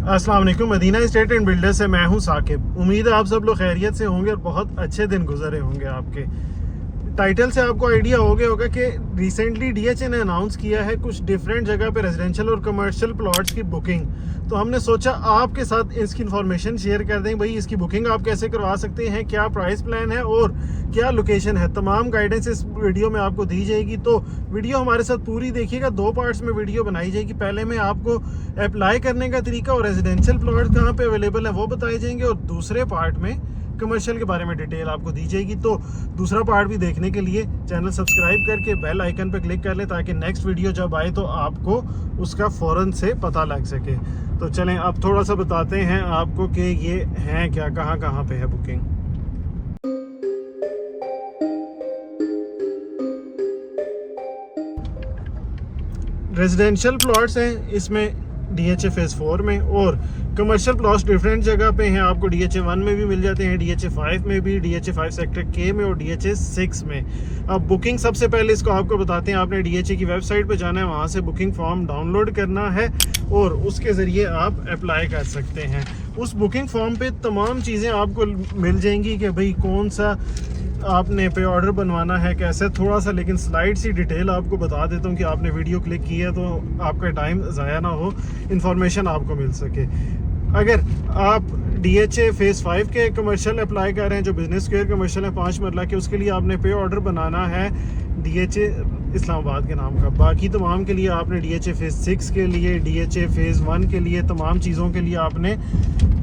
अस्सलाम वालेकुम। Medina estate and builder से मैं हूं साकिब। उम्मीद है आप सब लोग खैरियत से होंगे और बहुत अच्छे दिन गुजरे होंगे आपके। टाइटल से आपको आइडिया हो गया होगा कि रिसेंटली डीएचए ने अनाउंस किया है कुछ डिफरेंट जगह पे रेजिडेंशियल और कमर्शियल प्लॉट्स की बुकिंग। तो हमने सोचा आपके साथ इसकी इन्फॉर्मेशन शेयर कर दें। भाई इसकी बुकिंग आप कैसे करवा सकते हैं, क्या प्राइस प्लान है और क्या लोकेशन है, तमाम गाइडेंस इस वीडियो में आपको दी जाएगी। तो वीडियो हमारे साथ पूरी देखिएगा। 2 पार्ट्स में वीडियो बनाई जाएगी। पहले में आपको अप्लाई करने का तरीका और रेजिडेंशियल प्लॉट कहाँ पे अवेलेबल है वो बताए जाएंगे, और दूसरे पार्ट में कमर्शियल के बारे में डिटेल आपको दी जाएगी। तो दूसरा पार्ट भी देखने के लिए चैनल सब्सक्राइब करके बेल आइकन पर क्लिक कर लें ताकि नेक्स्ट वीडियो जब आए तो आपको उसका फ़ौरन से पता लग सके। तो चलें अब थोड़ा सा बताते हैं आपको कि ये हैं क्या, कहाँ कहाँ पे है बुकिंग। रेजिडेंशियल प्लॉट्स हैं इसमें डीएचए फेज़ 4 में, और कमर्शियल प्लॉट्स डिफरेंट जगह पे हैं। आपको डीएचए 1 में भी मिल जाते हैं, डीएचए 5 में भी, डीएचए 5 सेक्टर के में और डीएचए 6 में। अब बुकिंग सबसे पहले इसको आपको बताते हैं। आपने डीएचए की वेबसाइट पे जाना है, वहाँ से बुकिंग फॉर्म डाउनलोड करना है और उसके ज़रिए आप अप्लाई कर सकते हैं। उस बुकिंग फॉर्म पे तमाम चीज़ें आपको मिल जाएंगी कि भाई कौन सा आपने पे ऑर्डर बनवाना है, कैसे, थोड़ा सा लेकिन स्लाइड सी डिटेल आपको बता देता हूँ कि आपने वीडियो क्लिक की है तो आपका टाइम ज़ाया ना हो, इन्फॉर्मेशन आपको मिल सके। अगर आप डीएचए फेज़ 5 के कमर्शियल अप्लाई कर रहे हैं, जो बिजनेस स्क्वायर कमर्शियल है 5 मरला के, उसके लिए आपने पे ऑर्डर बनाना है डीएचए इस्लामाबाद के नाम का। बाकी तमाम के लिए आपने डीएचए फेज़ 6 के लिए, डीएचए फेज़ 1 के लिए, तमाम चीज़ों के लिए आपने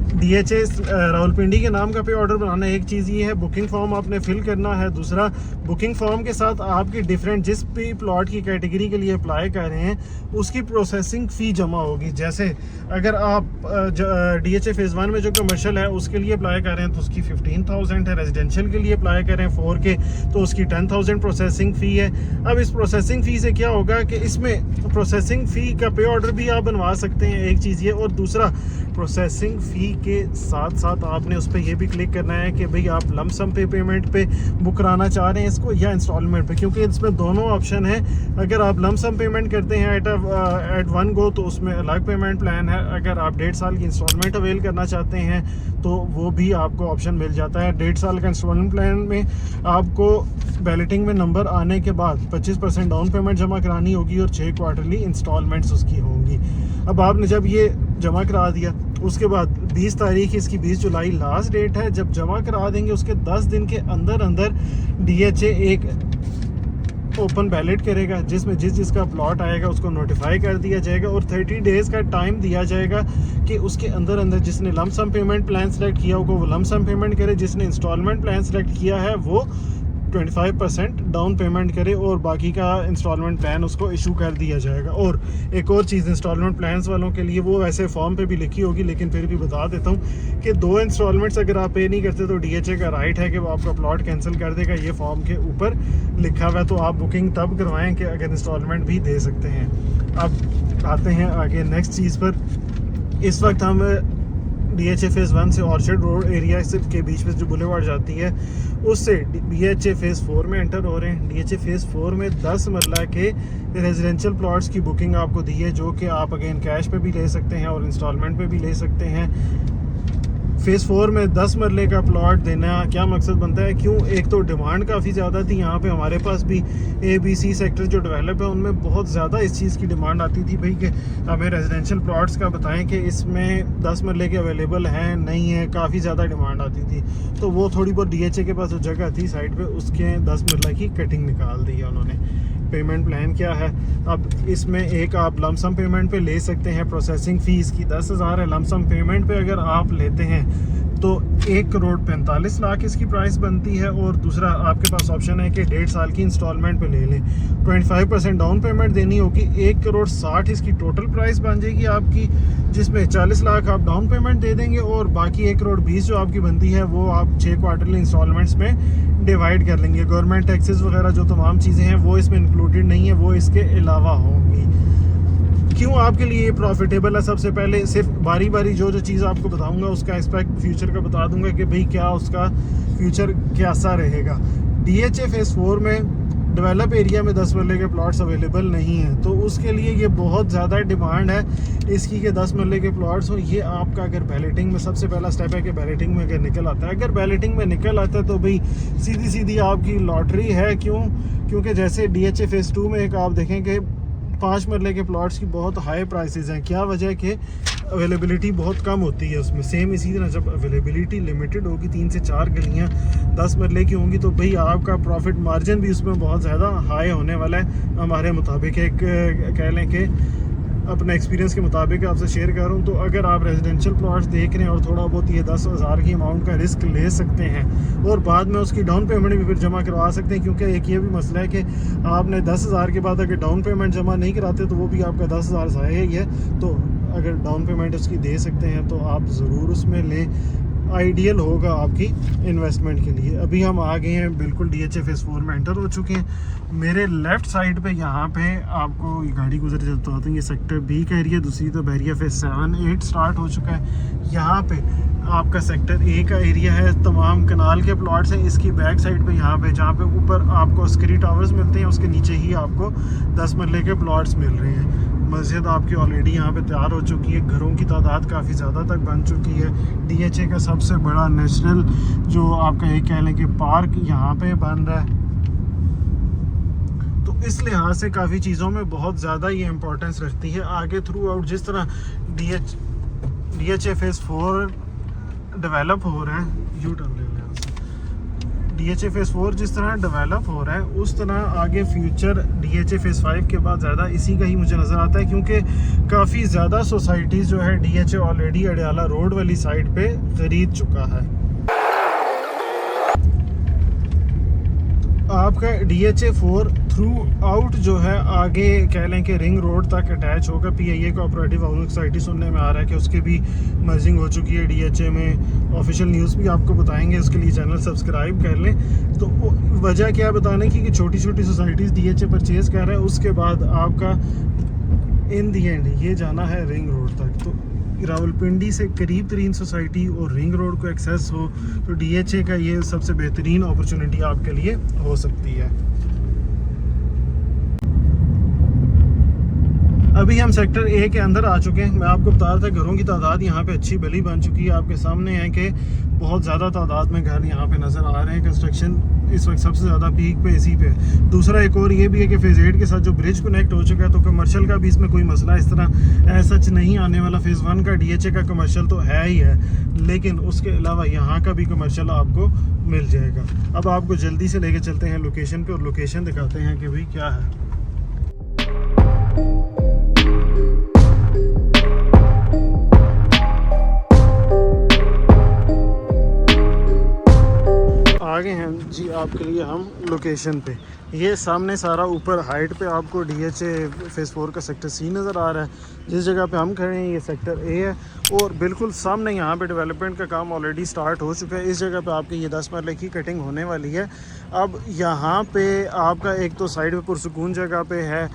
डीएचए रावलपिंडी के नाम का पे ऑर्डर बनाना है। एक चीज़ ये है, बुकिंग फॉर्म आपने फिल करना है। दूसरा, बुकिंग फॉर्म के साथ आपकी डिफरेंट जिस भी प्लॉट की कैटेगरी के लिए अप्लाई कर रहे हैं उसकी प्रोसेसिंग फ़ी जमा होगी। जैसे अगर आप डीएचए फेज़ 1 में जो कमर्शियल है उसके लिए अप्लाई कर रहे हैं तो उसकी 15,000 है। रेजिडेंशियल के लिए अप्लाई कर रहे हैं 4 के तो उसकी 10,000 प्रोसेसिंग फ़ी है। अब इस प्रोसेसिंग फ़ी से क्या होगा कि इसमें प्रोसेसिंग फ़ी का पे ऑर्डर भी आप बनवा सकते हैं, एक चीज़ ये। और दूसरा, प्रोसेसिंग फ़ी के साथ साथ आपने उस पर यह भी क्लिक करना है कि भाई आप लमसम पे पेमेंट पे बुक कराना चाह रहे हैं इसको या इंस्टॉलमेंट पे, क्योंकि इसमें दोनों ऑप्शन है। अगर आप लमसम पेमेंट करते हैं एट वन गो तो उसमें अलग पेमेंट प्लान है। अगर आप 1.5 साल की इंस्टॉलमेंट अवेल करना चाहते हैं तो वो भी आपको ऑप्शन मिल जाता है। 1.5 साल का इंस्टॉलमेंट प्लान में आपको बैलेटिंग में नंबर आने के बाद 25% डाउन पेमेंट जमा करानी होगी और 6 क्वार्टरली इंस्टॉलमेंट्स उसकी होंगी। अब आपने जब ये जमा करा दिया उसके बाद 20 तारीख इसकी 20 जुलाई लास्ट डेट है। जब जमा करा देंगे उसके 10 दिन के अंदर अंदर डीएचए एक ओपन बैलेट करेगा जिसमें जिसका प्लॉट आएगा उसको नोटिफाई कर दिया जाएगा और 30 डेज़ का टाइम दिया जाएगा कि उसके अंदर अंदर जिसने लमसम पेमेंट प्लान सेलेक्ट किया होगा वो लमसम पेमेंट करे, जिसने इंस्टॉलमेंट प्लान सेलेक्ट किया है वो 25% डाउन पेमेंट करे और बाकी का इंस्टॉलमेंट प्लान उसको इशू कर दिया जाएगा। और एक और चीज़ इंस्टॉलमेंट प्लान्स वालों के लिए, वो वैसे फॉर्म पे भी लिखी होगी लेकिन फिर भी बता देता हूँ कि 2 इंस्टॉलमेंट्स अगर आप पे नहीं करते तो डीएचए का राइट है कि वो आपका प्लॉट कैंसिल कर देगा। ये फॉर्म के ऊपर लिखा हुआ है। तो आप बुकिंग तब करवाएं कि अगर इंस्टॉलमेंट भी दे सकते हैं। अब आते हैं आगे नेक्स्ट चीज़ पर। इस वक्त हम डीएचए फेज़ 1 से ऑर्चर्ड रोड एरिया के बीच में जो बुलेवार्ड जाती है उससे डीएचए फेज़ 4 में एंटर हो रहे हैं। डीएचए फेज़ 4 में 10 मरला के रेजिडेंशियल प्लॉट्स की बुकिंग आपको दी है, जो कि आप अगेन कैश पे भी ले सकते हैं और इंस्टॉलमेंट पे भी ले सकते हैं। फेज़ 4 में 10 मरले का प्लॉट देना क्या मकसद बनता है, क्यों? एक तो डिमांड काफ़ी ज़्यादा थी यहाँ पे, हमारे पास भी ABC सेक्टर जो डेवलप है उनमें बहुत ज़्यादा इस चीज़ की डिमांड आती थी भाई कि हमें रेजिडेंशियल प्लॉट्स का बताएं कि इसमें 10 मरले के अवेलेबल हैं नहीं है, काफ़ी ज़्यादा डिमांड आती थी। तो वो थोड़ी बहुत डीएचए के पास जो जगह थी साइड पे उसके 10 मरला की कटिंग निकाल दी है उन्होंने। पेमेंट प्लान क्या है, अब इसमें एक आप लमसम पेमेंट पे ले सकते हैं। प्रोसेसिंग फ़ीस की 10,000 है। लमसम पेमेंट पे अगर आप लेते हैं तो 1,45,00,000 इसकी प्राइस बनती है। और दूसरा आपके पास ऑप्शन है कि 1.5 साल की इंस्टॉलमेंट पे ले लें। 25% डाउन पेमेंट देनी होगी। 1,60,00,000 इसकी टोटल प्राइस बन जाएगी आपकी, जिसमें 40 लाख आप डाउन पेमेंट दे देंगे और बाकी 1,20,00,000 जो आपकी बनती है वो आप 6 क्वार्टरली इंस्टॉलमेंट्स में डिवाइड कर लेंगे। गवर्नमेंट टैक्सेस वगैरह जो तमाम चीज़ें हैं वो इसमें इंक्लूडेड नहीं है, वो इसके अलावा होंगी। क्यों आपके लिए ये प्रॉफिटेबल है, सबसे पहले सिर्फ बारी बारी जो चीज़ आपको बताऊंगा उसका एस्पेक्ट फ्यूचर का बता दूंगा कि भाई क्या उसका फ्यूचर कैसा रहेगा। डीएचए फेज़ 4 में डेवलप एरिया में 10 मरले के प्लॉट्स अवेलेबल नहीं हैं, तो उसके लिए ये बहुत ज़्यादा डिमांड है इसकी कि 10 मरले के प्लॉट्स हो। ये आपका अगर बैलेटिंग में सबसे पहला स्टेप है कि बैलेटिंग में अगर निकल आता है, अगर बैलेटिंग में निकल आता है तो भाई सीधी सीधी आपकी लॉटरी है। क्योंकि जैसे DHA फेज़ 2 में एक आप देखें कि 5 मरले के प्लॉट्स की बहुत हाई प्राइसेस हैं। क्या वजह है कि अवेलेबिलिटी बहुत कम होती है उसमें। सेम इसी तरह जब अवेलेबिलिटी लिमिटेड होगी, 3 से 4 गलियां 10 मरले की होंगी, तो भाई आपका प्रॉफिट मार्जिन भी उसमें बहुत ज़्यादा हाई होने वाला है हमारे मुताबिक। एक कह लें कि अपने एक्सपीरियंस के मुताबिक आपसे शेयर कर रहा हूँ। तो अगर आप रेजिडेंशियल प्लॉट्स देख रहे हैं और थोड़ा बहुत ये 10,000 की अमाउंट का रिस्क ले सकते हैं और बाद में उसकी डाउन पेमेंट भी फिर जमा करवा सकते हैं, क्योंकि एक ये भी मसला है कि आपने 10,000 के बाद अगर डाउन पेमेंट जमा नहीं कराते तो वो भी आपका 10,000 ज़ाया ही है। तो अगर डाउन पेमेंट उसकी दे सकते हैं तो आप ज़रूर उसमें लें, आइडियल होगा आपकी इन्वेस्टमेंट के लिए। अभी हम आ गए हैं बिल्कुल DHA फेज़ 4 में एंटर हो चुके हैं। मेरे लेफ़्ट साइड पे यहाँ पे आपको ये गाड़ी गुजर चलता होता है, ये सेक्टर B का एरिया, दूसरी तो बहरिया फेज़ 7-8 स्टार्ट हो चुका है। यहाँ पे आपका सेक्टर A का एरिया है, तमाम कनाल के प्लॉट्स हैं। इसकी बैक साइड पे यहाँ पे जहाँ पे ऊपर आपको स्क्री टावर्स मिलते हैं उसके नीचे ही आपको 10 मरले के प्लॉट्स मिल रहे हैं। मस्जिद आपकी ऑलरेडी यहाँ पे तैयार हो चुकी है, घरों की तादाद काफ़ी ज़्यादा तक बन चुकी है। DHA का सबसे बड़ा नेचुरल जो आपका एक कह लें कि पार्क यहाँ पे बन रहा है, तो इस लिहाज से काफ़ी चीज़ों में बहुत ज़्यादा ये इम्पोर्टेंस रखती है। आगे थ्रू आउट जिस तरह DHA फेज़ 4 डेवलप हो रहा है, यू टर्न ले लें DHA फेज़ 4 जिस तरह डेवलप हो रहा है उस तरह आगे फ्यूचर DHA फेज़ 5 के बाद ज़्यादा इसी का ही मुझे नज़र आता है, क्योंकि काफ़ी ज़्यादा सोसाइटीज़ जो है DHA ऑलरेडी अडियाला रोड वाली साइड पे ख़रीद चुका है। आपका DHA 4 थ्रू आउट जो है आगे कह लें कि रिंग रोड तक अटैच होगा। PIA कोऑपरेटिव हाउसिंग सोसाइटी सुनने में आ रहा है कि उसकी भी मर्जिंग हो चुकी है DHA में। ऑफिशियल न्यूज़ भी आपको बताएंगे, उसके लिए चैनल सब्सक्राइब कर लें। तो वजह क्या बताने की कि छोटी छोटी सोसाइटीज़ DHA परचेज़ कर रहे हैं, उसके बाद आपका इन दी एंड ये जाना है रिंग रोड तक। तो रावलपिंडी से करीब तरीन सोसाइटी और रिंग रोड को एक्सेस हो तो DHA का ये सबसे बेहतरीन अपॉर्चुनिटी आपके लिए हो सकती है। अभी हम सेक्टर A के अंदर आ चुके हैं। मैं आपको बता रहा था घरों की तादाद यहाँ पे अच्छी भली बन चुकी है। आपके सामने है कि बहुत ज़्यादा तादाद में घर यहाँ पे नज़र आ रहे हैं। कंस्ट्रक्शन इस वक्त सबसे ज़्यादा पीक पे इसी पे। दूसरा एक और ये भी है कि फेज़ 8 के साथ जो ब्रिज कनेक्ट हो चुका है, तो कमर्शियल का भी इसमें कोई मसला इस तरह सच नहीं आने वाला। फेज़ 1 का DHA का कमर्शियल तो है ही है, लेकिन उसके अलावा यहाँ का भी कमर्शियल आपको मिल जाएगा। अब आपको जल्दी से लेके चलते हैं लोकेशन पे और लोकेशन दिखाते हैं कि भाई क्या है। आगे हैं जी आपके लिए हम लोकेशन पे। ये सामने सारा ऊपर हाइट पे आपको DHA फेज़ 4 का सेक्टर C नज़र आ रहा है। जिस जगह पे हम खड़े हैं ये सेक्टर A है और बिल्कुल सामने यहाँ पे डेवलपमेंट का काम ऑलरेडी स्टार्ट हो चुका है। इस जगह पे आपकी ये 10 मरले की कटिंग होने वाली है। अब यहाँ पे आपका एक तो साइड पे पुरसुकून जगह पे है,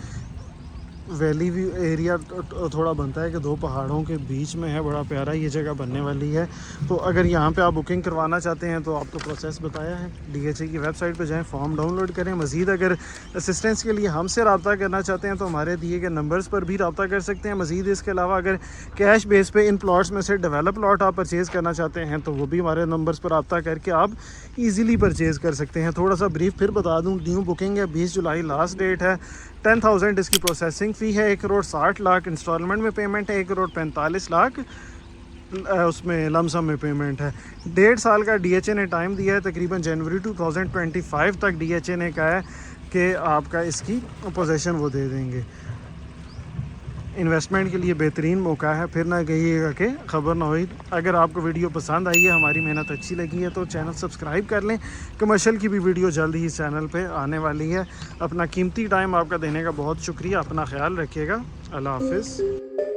वैली व्यू एरिया थोड़ा बनता है कि 2 पहाड़ों के बीच में है, बड़ा प्यारा ये जगह बनने वाली है। तो अगर यहाँ पे आप बुकिंग करवाना चाहते हैं तो आपको प्रोसेस बताया है। DHA की वेबसाइट पे जाएं, फॉर्म डाउनलोड करें। मज़ीद अगर असिस्टेंस के लिए हमसे रब्ता करना चाहते हैं तो हमारे दिए गए नंबर्स पर भी रब्ता कर सकते हैं। मज़ीद इसके अलावा अगर कैश बेस पे इन प्लॉट्स में से डेवलप प्लॉट आप परचेज़ करना चाहते हैं तो वो भी हमारे नंबर्स पर रब्ता करके आप ईज़िली परचेज़ कर सकते हैं। थोड़ा सा ब्रीफ फिर बता दूँ, न्यू बुकिंग है, 20 जुलाई लास्ट डेट है। 10,000 इसकी प्रोसेसिंग फ़ी है, 1,60,00,000 इंस्टॉलमेंट में पेमेंट है, 1,45,00,000 उसमें लमसम में पेमेंट है। 1.5 साल का DHA ने टाइम दिया है, तकरीबन जनवरी 2025 तक DHA ने कहा है कि आपका इसकी पोजीशन वो दे देंगे। इन्वेस्टमेंट के लिए बेहतरीन मौका है, फिर ना कहिएगा कि खबर ना हुई। अगर आपको वीडियो पसंद आई है, हमारी मेहनत अच्छी लगी है तो चैनल सब्सक्राइब कर लें। कमर्शियल की भी वीडियो जल्द ही इस चैनल पे आने वाली है। अपना कीमती टाइम आपका देने का बहुत शुक्रिया। अपना ख्याल रखिएगा। अल्लाह हाफिज़।